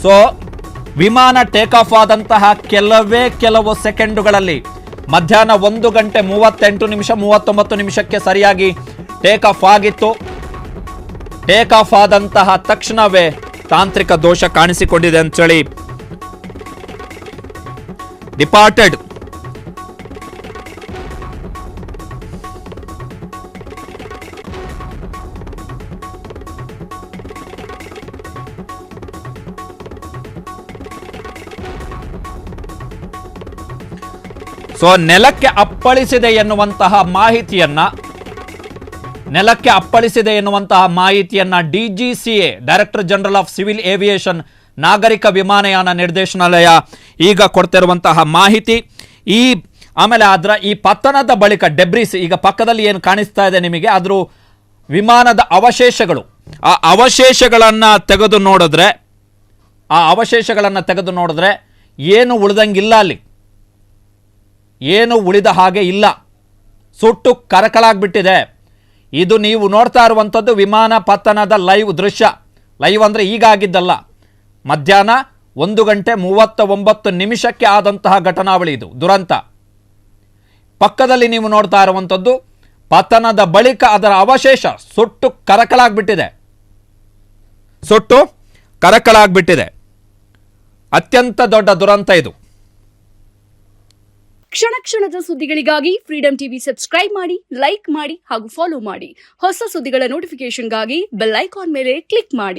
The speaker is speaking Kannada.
ಸೊ ವಿಮಾನ ಟೇಕ್ ಆಫ್ ಆದಂತಹ ಕೆಲವು ಸೆಕೆಂಡುಗಳಲ್ಲಿ ಮಧ್ಯಾಹ್ನ 1:38:39 ಸರಿಯಾಗಿ ಟೇಕ್ ಆಫ್ ಆಗಿತ್ತು. ಟೇಕ್ ಆಫ್ ಆದಂತಹ ತಕ್ಷಣವೇ ತಾಂತ್ರಿಕ ದೋಷ ಕಾಣಿಸಿಕೊಂಡಿದೆ ಅಂತೇಳಿ ಡಿಪಾರ್ಟೆಡ್ ಸೊ ನೆಲಕ್ಕೆ ಅಪ್ಪಳಿಸಿದೆ ಎನ್ನುವಂತಹ ಮಾಹಿತಿಯನ್ನ DGCA director general of civil aviation ನಾಗರಿಕ ವಿಮಾನಯಾನ ನಿರ್ದೇಶನಾಲಯ ಈಗ ಕೊಡ್ತಿರುವಂತಹ ಮಾಹಿತಿ. ಆಮೇಲೆ ಈ ಪತನದ ಬಳಿಕ ಡೆಬ್ರಿಸ್ ಈಗ ಪಕ್ಕದಲ್ಲಿ ಏನು ಕಾಣಿಸ್ತಾ ಇದೆ ನಿಮಗೆ, ಅದ್ರ ವಿಮಾನದ ಅವಶೇಷಗಳು, ಆ ಅವಶೇಷಗಳನ್ನು ತೆಗೆದು ನೋಡಿದ್ರೆ ಏನು ಉಳಿದಂಗಿಲ್ಲ, ಅಲ್ಲಿ ಏನು ಉಳಿದ ಹಾಗೆ ಇಲ್ಲ, ಸುಟ್ಟು ಕರಕಲಾಗ್ಬಿಟ್ಟಿದೆ. ಇದು ನೀವು ನೋಡ್ತಾ ಇರುವಂಥದ್ದು ವಿಮಾನ ಪತನದ ಲೈವ್ ದೃಶ್ಯ. ಲೈವ್ ಅಂದರೆ ಈಗ ಆಗಿದ್ದಲ್ಲ, ಮಧ್ಯಾಹ್ನ 1:39 ಆದಂತಹ ಘಟನಾವಳಿ ಇದು, ದುರಂತ. ಪಕ್ಕದಲ್ಲಿ ನೀವು ನೋಡ್ತಾ ಇರುವಂಥದ್ದು ಪತನದ ಬಳಿಕ ಅದರ ಅವಶೇಷ ಸುಟ್ಟು ಕರಕಲಾಗ್ಬಿಟ್ಟಿದೆ. ಅತ್ಯಂತ ದೊಡ್ಡ ದುರಂತ ಇದು. ಕ್ಷಣ ಕ್ಷಣದ ಸುದ್ದಿಗಳಿಗಾಗಿ ಫ್ರೀಡಂ ಟಿವಿ ಸಬ್ಸ್ಕ್ರೈಬ್ ಮಾಡಿ, ಲೈಕ್ ಮಾಡಿ ಹಾಗೂ ಫಾಲೋ ಮಾಡಿ. ಹೊಸ ಸುದ್ದಿಗಳ ನೋಟಿಫಿಕೇಶನ್ಗಾಗಿ ಬೆಲ್ ಐಕಾನ್ ಮೇಲೆ ಕ್ಲಿಕ್ ಮಾಡಿ.